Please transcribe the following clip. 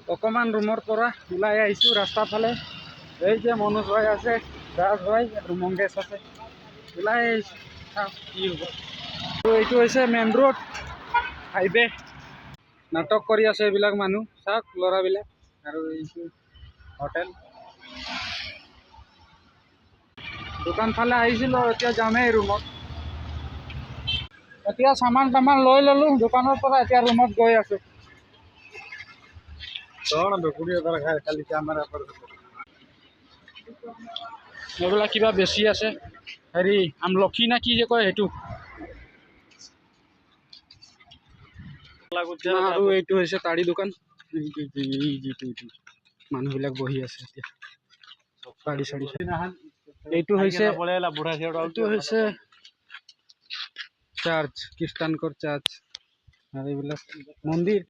অকণমান ৰুমৰ পৰা ওলাই আহিছোঁ ৰাস্তাৰ ফালে। এই যে মনোজ ভাই আছে, ৰাজ ভাই আৰু মংগেশ আছে, ওলাই আহিছোঁ। চাওঁ কি হ'ব। এইটো হৈছে মেইন ৰোড, হাইৱে। নাটক কৰি আছে এইবিলাক মানুহ, চাওক ল'ৰাবিলাক। আৰু এইটো হোটেল। দোকান ফালে আহিছিলোঁ, এতিয়া যামেই ৰুমত। এতিয়া সামান তামান লৈ ল'লোঁ দোকানৰ পৰা, এতিয়া ৰুমত গৈ আছোঁ। এইবিলাক কিবা বেছি আছে, হেৰি আমলখি না কি যে কয় সেইটো। আৰু এইটো হৈছে তাৰি দোকান। মানুহবিলাক বহি আছে এতিয়া, তাৰি চাৰি। এইটো হৈছে চাৰ্চ, খ্ৰীষ্টানকৰ চাৰ্চ। আৰু এইবিলাক মন্দিৰ।